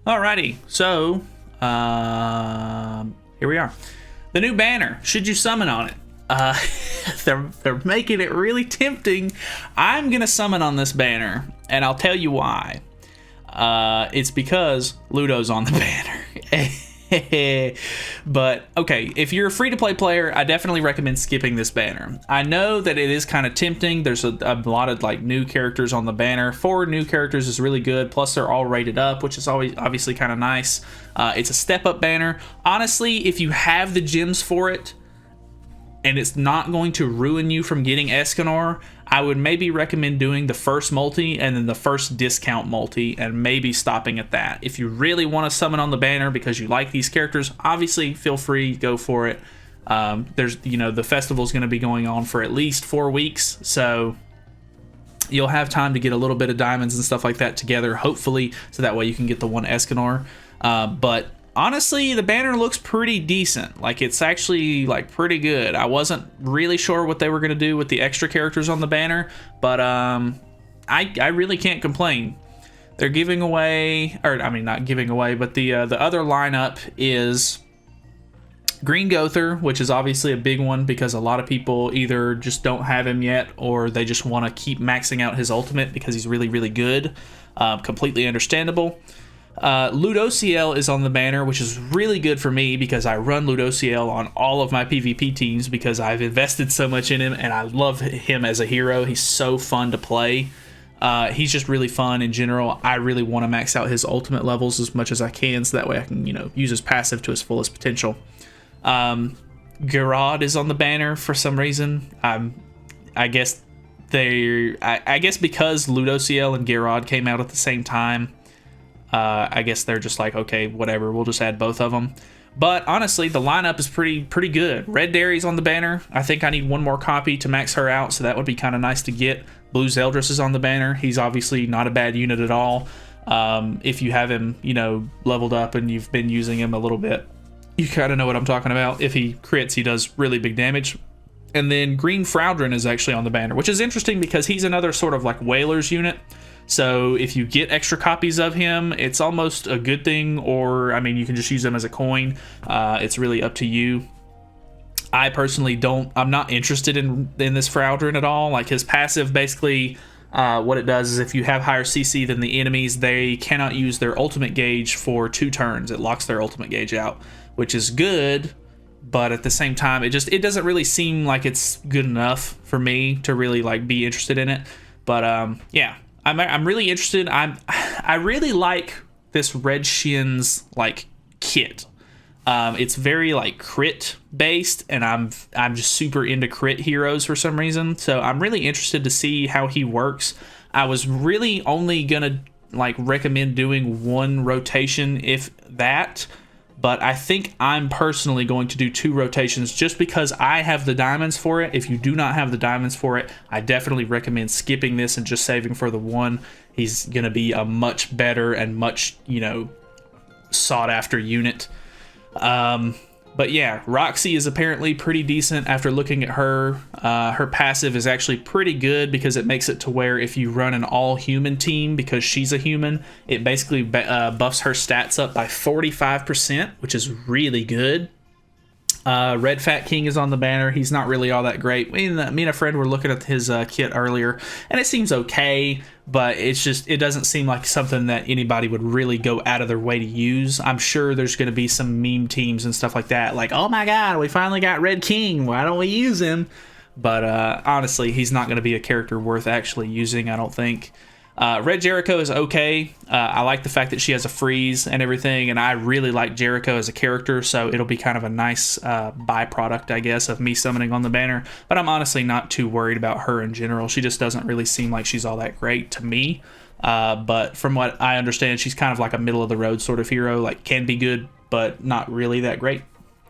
Alrighty, so here we are. The new banner. Should you summon on it? They're making it really tempting. I'm gonna summon on this banner, and I'll tell you why. It's because Ludo's on the banner. But okay, if you're a free-to-play player, I definitely recommend skipping this banner. I know that it is kind of tempting. There's a lot of like new characters on the banner. 4 new characters is really good, plus they're all rated up, which is always obviously kind of nice. It's a step-up banner. Honestly, if you have the gems for it and it's not going to ruin you from getting Escanor, I would maybe recommend doing the first multi and then the first discount multi and maybe stopping at that. If you really want to summon on the banner because you like these characters, obviously feel free, go for it. There's, the festival's going to be going on for at least 4 weeks, so you'll have time to get a little bit of diamonds and stuff like that together, hopefully, so that way you can get the one Escanor. But honestly, the banner looks pretty decent. Like, it's actually like pretty good. I wasn't really sure what they were going to do with the extra characters on the banner, but I really can't complain. They're giving away, or I mean not giving away, but the other lineup is Green Gother, which is obviously a big one because a lot of people either just don't have him yet or they just want to keep maxing out his ultimate because he's really, really good. Completely understandable. Ludocl is on the banner, which is really good for me because I run Ludocl on all of my PvP teams because I've invested so much in him and I love him as a hero. He's so fun to play. He's just really fun in general. I really want to max out his ultimate levels as much as I can so that way I can, use his passive to his fullest potential. Gother is on the banner for some reason. I guess I guess because Ludocl and Gother came out at the same time, I guess they're just like, okay, whatever, we'll just add both of them. But honestly, the lineup is pretty good. Red Dairy's on the banner. I think I need one more copy to max her out, so that would be kind of nice to get. Blue Zeldris is on the banner. He's obviously not a bad unit at all. If you have him, leveled up and you've been using him a little bit, you kind of know what I'm talking about. If he crits, he does really big damage. And then Green Frowdrin is actually on the banner, which is interesting because he's another sort of like Whalers unit. So if you get extra copies of him, it's almost a good thing, or I mean, you can just use them as a coin. It's really up to you. I personally I'm not interested in this Frowdrin at all. Like, his passive basically, what it does is if you have higher CC than the enemies, they cannot use their ultimate gauge for 2 turns. It locks their ultimate gauge out, which is good, but at the same time, it doesn't really seem like it's good enough for me to really like be interested in it. But yeah. I'm really interested. I really like this Red Shin's like kit. It's very like crit based, and I'm just super into crit heroes for some reason. So I'm really interested to see how he works. I was really only gonna like recommend doing 1 rotation, if that. But I think I'm personally going to do 2 rotations just because I have the diamonds for it. If you do not have the diamonds for it, I definitely recommend skipping this and just saving for the 1. He's going to be a much better and much, sought after unit. But yeah, Roxy is apparently pretty decent after looking at her. Her passive is actually pretty good because it makes it to where if you run an all-human team, because she's a human, it basically buffs her stats up by 45%, which is really good. Red Fat King is on the banner. He's not really all that great. Me and a friend were looking at his kit earlier, and it seems okay, but it doesn't seem like something that anybody would really go out of their way to use. I'm sure there's going to be some meme teams and stuff like that, like, oh my god, we finally got Red King, why don't we use him? But honestly, he's not going to be a character worth actually using, I don't think. Red Jericho is okay. I like the fact that she has a freeze and everything, and I really like Jericho as a character, so it'll be kind of a nice byproduct, I guess, of me summoning on the banner. But I'm honestly not too worried about her in general. She just doesn't really seem like she's all that great to me. But from what I understand, she's kind of like a middle-of-the-road sort of hero, like can be good, but not really that great.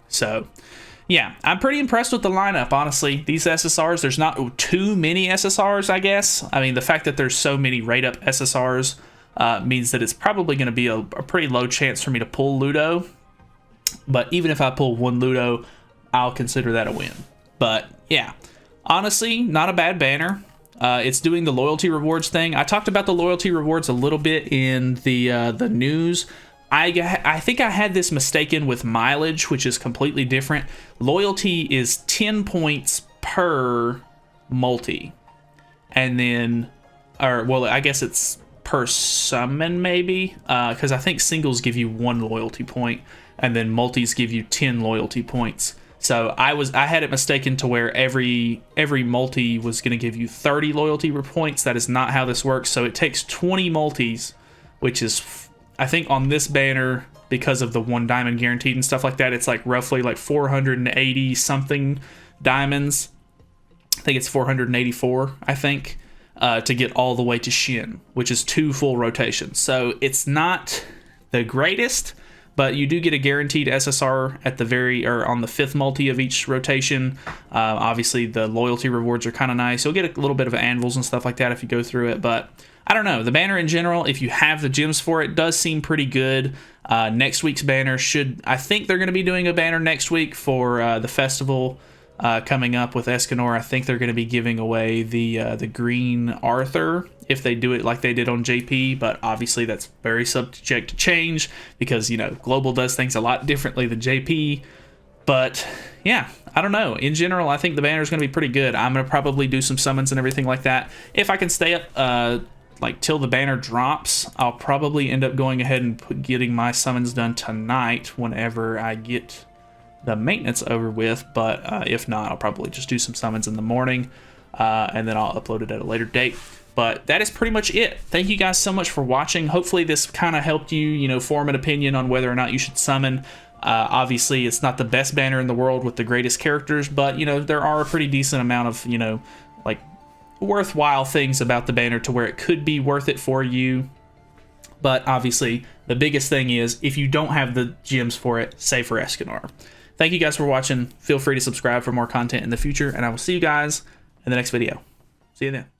So yeah, I'm pretty impressed with the lineup, honestly. These SSRs, there's not too many SSRs, I guess. I mean, the fact that there's so many rate-up SSRs means that it's probably going to be a pretty low chance for me to pull Ludo. But even if I pull 1 Ludo, I'll consider that a win. But yeah, honestly, not a bad banner. It's doing the loyalty rewards thing. I talked about the loyalty rewards a little bit in the news. I think I had this mistaken with mileage, which is completely different. Loyalty is 10 points per multi. And then, or well, I guess it's per summon maybe, because I think singles give you 1 loyalty point, and then multis give you 10 loyalty points. So I had it mistaken to where every multi was going to give you 30 loyalty points. That is not how this works. So it takes 20 multis, which is, I think on this banner, because of the 1 diamond guaranteed and stuff like that, it's like roughly like 480 something diamonds. I think it's 484, I think, to get all the way to Shin, which is 2 full rotations. So it's not the greatest, but you do get a guaranteed SSR at the on the 5th multi of each rotation. Obviously, the loyalty rewards are kind of nice. You'll get a little bit of anvils and stuff like that if you go through it, but I don't know. The banner in general, if you have the gems for it, does seem pretty good. Next week's banner I think they're going to be doing a banner next week for the festival coming up with Escanor. I think they're going to be giving away the green Arthur if they do it like they did on JP, but obviously that's very subject to change because, you know, Global does things a lot differently than JP. But yeah, I don't know. In general, I think the banner is going to be pretty good. I'm going to probably do some summons and everything like that. If I can stay up like till the banner drops, I'll probably end up going ahead and getting my summons done tonight whenever I get the maintenance over with. But if not, I'll probably just do some summons in the morning, and then I'll upload it at a later date. But that is pretty much it. Thank you guys so much for watching. Hopefully this kind of helped you, you know, form an opinion on whether or not you should summon. Obviously, it's not the best banner in the world with the greatest characters, but, you know, there are a pretty decent amount of, you know, like, worthwhile things about the banner to where it could be worth it for you. But obviously, the biggest thing is, if you don't have the gems for it, save for Escanor. Thank you guys for watching. Feel free to subscribe for more content in the future, and I will see you guys in the next video. See you then.